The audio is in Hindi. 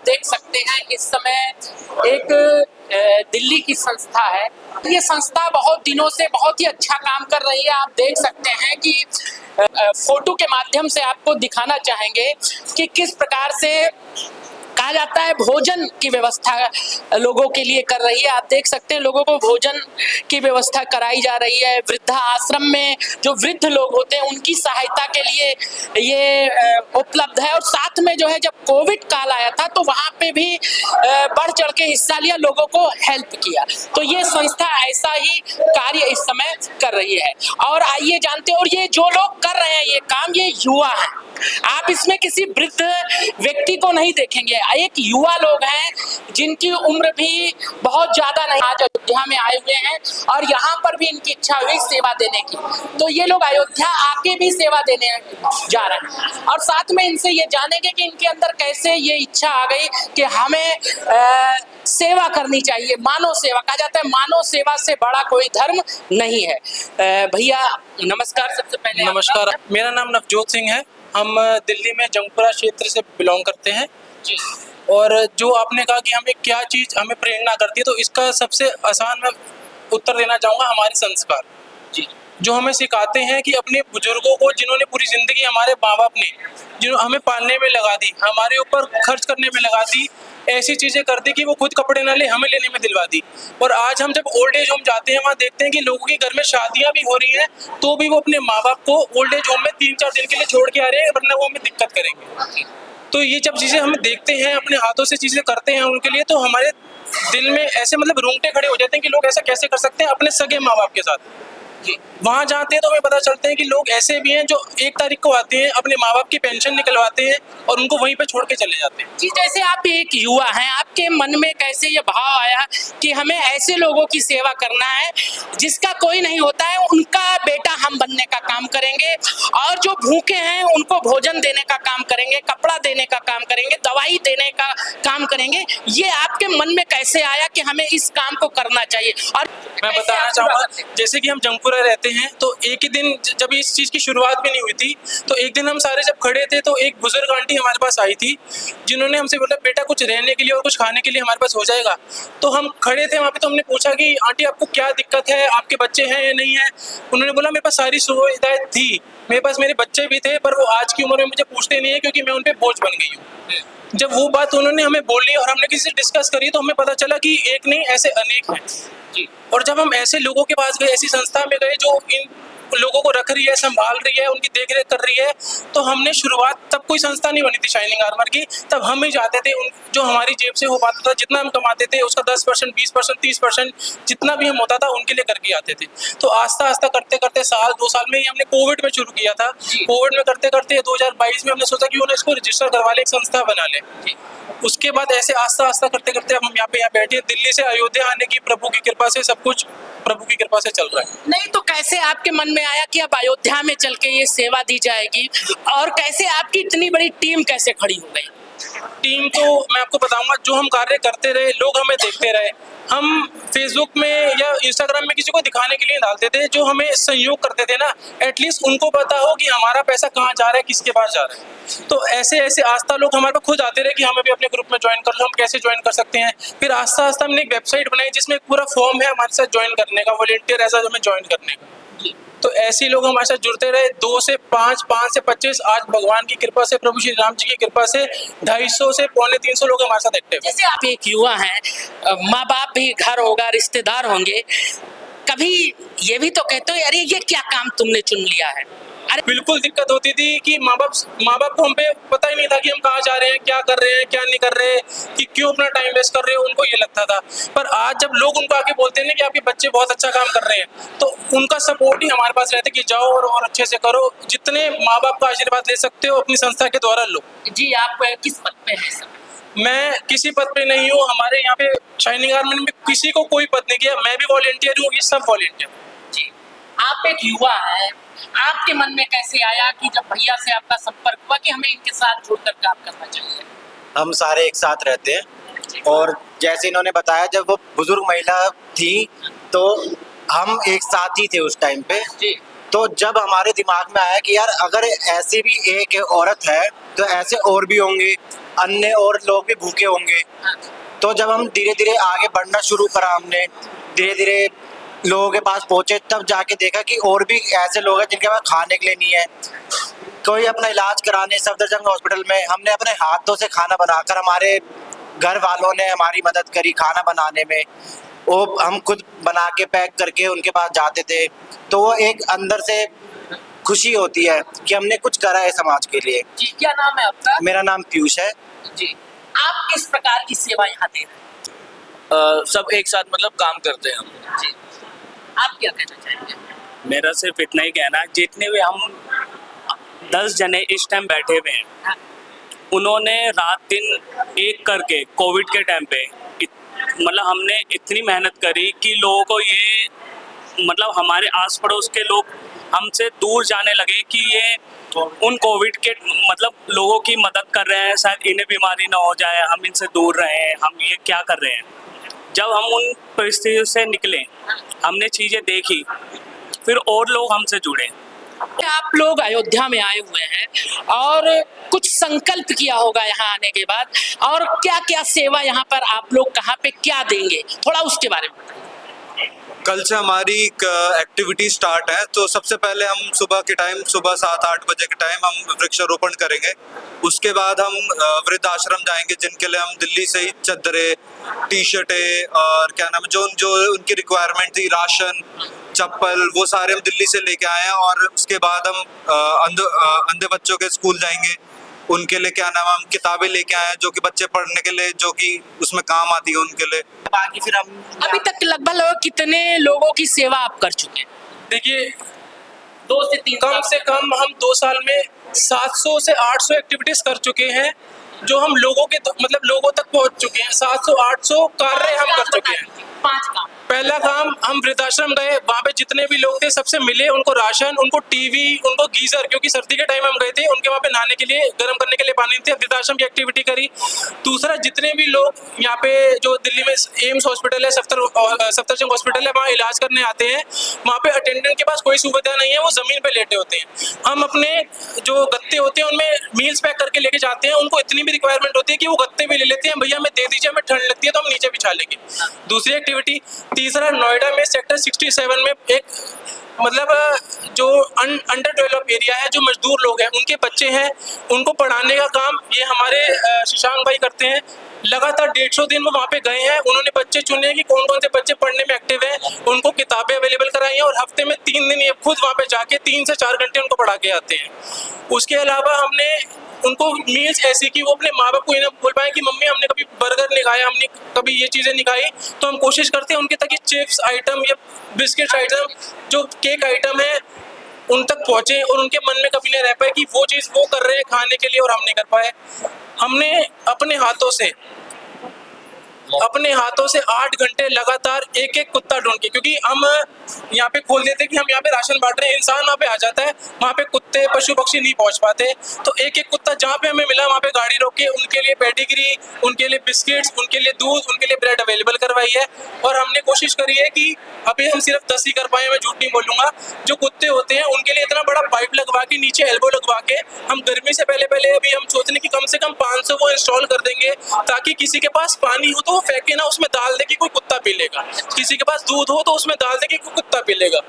देख सकते हैं इस समय एक दिल्ली की संस्था है। ये संस्था बहुत दिनों से बहुत ही अच्छा काम कर रही है। आप देख सकते हैं कि फोटो के माध्यम से आपको दिखाना चाहेंगे कि किस प्रकार से कहा जाता है भोजन की व्यवस्था लोगों के लिए कर रही है। आप देख सकते हैं लोगों को भोजन की व्यवस्था कराई जा रही है। वृद्धा आश्रम में जो वृद्ध लोग होते हैं उनकी सहायता के लिए ये उपलब्ध है। और साथ में जो है जब कोविड काल आया था तो वहाँ पे भी बढ़ चढ़ के हिस्सा लिया, लोगों को हेल्प किया। तो ये संस्था ऐसा ही कार्य इस समय कर रही है। और आइए जानते हैं, और ये जो लोग कर रहे हैं ये काम, ये युवा है। आप इसमें किसी वृद्ध व्यक्ति को नहीं देखेंगे, एक युवा लोग हैं जिनकी उम्र भी बहुत ज्यादा नहीं, आज अयोध्या में आए हुए हैं और यहाँ पर भी इनकी इच्छा हुई सेवा देने की। तो ये लोग अयोध्या आके भी सेवा देने जा रहे हैं। और साथ में इनसे ये जानेंगे कि इनके अंदर कैसे ये इच्छा आ गई कि हमें सेवा करनी चाहिए। मानव सेवा कहा जाता है, मानव सेवा से बड़ा कोई धर्म नहीं है। भैया नमस्कार। सबसे पहले नमस्कार, मेरा नाम नवजोत सिंह है। हम दिल्ली में जंगपुरा क्षेत्र से बिलोंग करते हैं जी। और जो आपने कहा कि हमें क्या चीज़ हमें प्रेरणा करती है, तो इसका सबसे आसान मैं उत्तर देना चाहूँगा हमारे संस्कार जी। जो हमें सिखाते हैं कि अपने बुजुर्गों को, जिन्होंने पूरी ज़िंदगी हमारे माँ बाप ने जिन्होंने हमें पालने में लगा दी, हमारे ऊपर खर्च करने में लगा दी, ऐसी चीज़ें कर दी कि वो खुद कपड़े ना ले, हमें लेने में दिलवा दी। और आज हम जब ओल्ड एज होम जाते हैं वहाँ देखते हैं कि लोगों के घर में शादियाँ भी हो रही हैं तो भी वो अपने माँ बाप को ओल्ड एज होम में 3-4 दिन के लिए छोड़ के आ रहे हैं, वरना वो हमें दिक्कत करेंगे। तो ये जब चीज़ें हम देखते हैं, अपने हाथों से चीज़ें करते हैं उनके लिए, तो हमारे दिल में ऐसे मतलब रोंगटे खड़े हो जाते हैं कि लोग ऐसा कैसे कर सकते हैं अपने सगे माँ बाप के साथ। वहाँ जाते हैं तो हमें पता चलते हैं कि लोग ऐसे भी हैं जो 1 तारीख को आते हैं, अपने माँ बाप की पेंशन निकलवाते हैं और उनको वहीं पे छोड़ के चले जाते हैं। जी, जैसे आप एक युवा हैं, आपके मन में कैसे ये भाव आया कि हमें ऐसे लोगों की सेवा करना है जिसका कोई नहीं होता है, उनका बेटा हम बनने का काम करेंगे और जो भूखे हैं उनको भोजन देने का काम करेंगे, कपड़ा देने का काम करेंगे, दवाई देने का काम करेंगे। ये आपके मन में कैसे आया कि हमें इस काम को करना चाहिए? और मैं बताना चाहूँगा, जैसे कि हम जंगपुरा रहते हैं तो एक ही दिन जब इस चीज़ की शुरुआत भी नहीं हुई थी, तो एक दिन हम सारे जब खड़े थे तो एक बुजुर्ग आंटी हमारे पास आई थी जिन्होंने हमसे बोला बेटा कुछ रहने के लिए और कुछ खाने के लिए हमारे पास हो जाएगा। तो हम खड़े थे वहाँ पे, तो हमने पूछा कि आंटी आपको क्या दिक्कत है, आपके बच्चे हैं या नहीं है? उन्होंने बोला मेरे पास सारी सुविधाएं थी, मेरे पास मेरे बच्चे भी थे, पर वो आज की उम्र में मुझे पूछते नहीं है क्योंकि मैं उन पर बोझ बन गई हूँ। जब वो बात उन्होंने हमें बोली और हमने किसी से डिस्कस करी तो हमें पता चला कि एक नहीं ऐसे अनेक हैं। और जब हम ऐसे लोगों के पास गए, ऐसी संस्था में गए जो इन लोगों को रख रही है, संभाल रही है, उनकी देखरेख कर रही है, तो हमने शुरुआत, तब कोई संस्था नहीं बनी थी शाइनिंग आर्मर की, तब हम ही जाते थे, जो हमारी जेब से हो पाता था, जितना हम कमाते थे उसका 10%, 20%, 30% जितना भी हम होता था उनके लिए करके आते थे। तो आस्ता आस्ता करते करते साल 2 साल में ही हमने कोविड में शुरू किया था। कोविड में करते करते 2022 में हमने सोचा कि उन्हें इसको रजिस्टर करवा ले, एक संस्था बना ले। उसके बाद ऐसे आस्ता आस्ता करते करते अब हम यहाँ बैठे हैं। दिल्ली से अयोध्या आने की प्रभु की कृपा से सब कुछ प्रभु की कृपा से चल रहा है। नहीं तो कैसे आपके मन में आया कि अब अयोध्या में चल के ये सेवा दी जाएगी, और कैसे आपकी इतनी बड़ी टीम कैसे खड़ी हो गई? टीम तो मैं आपको बताऊंगा, जो हम कार्य करते रहे, लोग हमें देखते रहे। हम फेसबुक में या इंस्टाग्राम में किसी को दिखाने के लिए डालते थे, जो हमें सहयोग करते थे ना, एटलीस्ट उनको पता हो कि हमारा पैसा कहाँ जा रहा है, किसके पास जा रहा है। तो ऐसे ऐसे आस्था लोग हमारे पास खुद आते रहे कि हमें भी अपने ग्रुप में ज्वाइन कर लो, हम कैसे ज्वाइन कर सकते हैं। फिर आस्ता आस्ता हमने एक वेबसाइट बनाई जिसमें एक पूरा फॉर्म है हमारे साथ ज्वाइन करने का, वॉलंटियर ऐसा हमें ज्वाइन करने का। तो ऐसे लोग हमारे साथ जुड़ते रहे, 2 से 5, 5 से 25, आज भगवान की कृपा से, प्रभु श्री राम जी की कृपा से 250 से 250 लोग हमारे साथ एक्टिव हैं। जैसे आप एक युवा हैं, माँ बाप भी घर होगा, रिश्तेदार होंगे, कभी ये भी तो कहते हो अरे ये क्या काम तुमने चुन लिया है? अरे बिल्कुल दिक्कत होती थी कि माँ बाप को हम पे पता ही नहीं था कि हम कहाँ जा रहे हैं, क्या कर रहे हैं, क्या नहीं कर रहे हैं, कि क्यों अपना टाइम वेस्ट कर रहे हो, उनको ये लगता था। पर आज जब लोग उनको आके बोलते हैं कि आपके बच्चे बहुत अच्छा काम कर रहे हैं, तो उनका सपोर्ट ही हमारे पास रहता है कि जाओ और अच्छे से करो। जितने माँ बाप का आशीर्वाद ले सकते हो अपनी संस्था के द्वारा लो। जी, आप किस पद पे हैं सर? मैं किसी पद पे नहीं हूँ, हमारे यहाँ पे शाइनिंग आर्मर में किसी को कोई पद नहीं किया, मैं भी वॉलंटियर हूँ, ये सब वॉलंटियर। जी, आप एक युवा हैं, आपके मन में कैसे आया कि जब भैया से आपका संपर्क हुआ कि हमें इनके साथ जुड़कर काम करना चाहिए? हम सारे एक साथ रहते हैं और जैसे इन्होंने बताया, जब वो बुजुर्ग महिला थी तो हम एक साथ ही थे उस टाइम पे। जी। तो जब हमारे दिमाग में आया कि यार अगर ऐसी भी एक औरत है तो ऐसे और भी होंगे, अन्य और लोग भी भूखे होंगे। तो जब हम धीरे धीरे आगे बढ़ना शुरू करा, हमने धीरे धीरे लोगों के पास पहुंचे, तब जाके देखा कि और भी ऐसे लोग हैं जिनके पास खाने के लिए नहीं है। कोई अपना इलाज कराने सफदरजंग हॉस्पिटल में हमने अपने हाथों से खाना बनाकर, हमारे घर वालों ने हमारी मदद करी खाना बनाने में। वो हम खुद बना के पैक करके उनके पास जाते थे, तो वो एक अंदर से खुशी होती है कि हमने कुछ करा है समाज के लिए। जी, क्या नाम है आपका? मेरा नाम पीयूष है। जी, आप किस प्रकार की सेवा यहाँ दे रहे हैं? सब एक साथ मतलब काम करते हैं हम। जी, आप क्या कहना चाहेंगे? मेरा सिर्फ इतना ही कहना है, जितने भी हम 10 जने इस टाइम बैठे हुए हैं, उन्होंने रात दिन एक करके कोविड के टाइम पे मतलब हमने इतनी मेहनत करी कि लोगों को ये मतलब हमारे आस पड़ोस के लोग हमसे दूर जाने लगे कि ये उन कोविड के मतलब लोगों की मदद कर रहे हैं, शायद इन्हें बीमारी ना हो जाए, हम इनसे दूर रहें, हम ये क्या कर रहे हैं। जब हम उन परिस्थितियों से निकले, हमने चीज़ें देखी, फिर और लोग हमसे जुड़े। आप लोग अयोध्या में आए हुए हैं और कुछ संकल्प किया होगा यहाँ आने के बाद, और क्या क्या सेवा यहाँ पर आप लोग कहाँ पे क्या देंगे, थोड़ा उसके बारे में बताइए। कल से हमारी एक एक्टिविटी स्टार्ट है। तो सबसे पहले हम सुबह के टाइम, सुबह 7-8 बजे के टाइम हम वृक्षारोपण करेंगे। उसके बाद हम वृद्धाश्रम जाएंगे, जिनके लिए हम दिल्ली से ही चद्दरें, टी शर्टें और क्या नाम है, जो उनकी रिक्वायरमेंट थी, राशन, चप्पल, वो सारे हम दिल्ली से लेके आए हैं। और उसके बाद हम अंधे बच्चों के स्कूल जाएंगे, उनके लिए क्या नाम है, हम किताबें लेके आए हैं जो कि बच्चे पढ़ने के लिए, जो कि उसमें काम आती है उनके लिए। बाकी फिर हम अभी तक लगभग कितने लोगों की सेवा आप कर चुके हैं? देखिए, 2 से 3 कम से कम हम 2 साल में 700 से 800 एक्टिविटीज कर चुके हैं, जो हम लोगों के मतलब लोगों तक पहुंच चुके हैं। 700-800 कार्य हम कर चुके हैं। 5 काम। पहला काम, हम वृद्धाश्रम गए, वहाँ पे जितने भी लोग थे सबसे मिले, उनको राशन, उनको टीवी, उनको गीजर, क्योंकि सर्दी के टाइम हम गए थे, उनके वहाँ पे नहाने के लिए, गर्म करने के लिए पानी थे। वृद्धाश्रम की एक्टिविटी करी। दूसरा, जितने भी लोग यहाँ पे जो दिल्ली में एम्स हॉस्पिटल है, सफदरजंग हॉस्पिटल है, वहाँ इलाज करने आते हैं, वहाँ पे अटेंडेंट के पास कोई सुविधा नहीं है, वो जमीन पे लेटे होते हैं। हम अपने जो गत्ते होते हैं उनमें मील्स पैक करके लेके जाते हैं। उनको इतनी भी रिक्वायरमेंट होती है कि वो गत्ते भी ले लेते हैं, भैया हमें दे दीजिए, हमें ठंड लगती है तो हम नीचे बिछा लेंगे। दूसरी एक्टिविटी। तीसरा, नोएडा में सेक्टर 67 में एक मतलब जो अंडर डेवलप एरिया है, जो मजदूर लोग हैं, उनके बच्चे हैं, उनको पढ़ाने का काम ये हमारे शशांक भाई करते हैं। लगातार 150 दिन वो वहाँ पे गए हैं। उन्होंने बच्चे चुने कि कौन कौन से बच्चे पढ़ने में एक्टिव हैं, उनको किताबें अवेलेबल कराई हैं, और हफ्ते में 3 दिन ये खुद वहाँ पे जाके 3 से 4 घंटे उनको पढ़ा के आते हैं। उसके अलावा हमने उनको मील्स ऐसी कि वो अपने माँ बाप को ये ना बोल पाए कि मम्मी हमने कभी बर्गर नहीं खाया, हमने कभी ये चीज़ें नहीं खाई, तो हम कोशिश करते हैं उनके तक ये चिप्स आइटम या बिस्किट आइटम, जो केक आइटम है, उन तक पहुँचे, और उनके मन में कभी नहीं रह पाए कि वो चीज़ वो कर रहे हैं खाने के लिए और हम नहीं कर पाए। हमने अपने हाथों से 8 घंटे लगातार एक एक कुत्ता ढूंढ के, क्योंकि हम यहाँ पे खोल देते कि हम यहाँ पे राशन बांट रहे हैं, इंसान वहाँ पे आ जाता है, वहाँ पे कुत्ते पशु पक्षी नहीं पहुँच पाते। तो एक एक कुत्ता जहाँ पे हमें मिला वहाँ पे गाड़ी रोक के उनके लिए पेडिग्री, उनके लिए बिस्किट्स, उनके लिए दूध, उनके लिए ब्रेड अवेलेबल करवाई है। और हमने कोशिश करी है कि अभी हम सिर्फ 10 ही कर पाए, मैं झूठ नहीं बोलूँगा। जो कुत्ते होते हैं उनके लिए इतना बड़ा पाइप लगवा के, नीचे एल्बो लगवा के, हम गर्मी से पहले अभी हम सोच रहे कि कम से कम 500 वो इंस्टॉल कर देंगे, ताकि किसी के पास पानी हो तो वो फेंके ना, उसमें डाल दे कि कोई कुत्ता पी लेगा, किसी के पास दूध हो तो उसमें डाल दे कि कोई कुत्ता पी लेगा।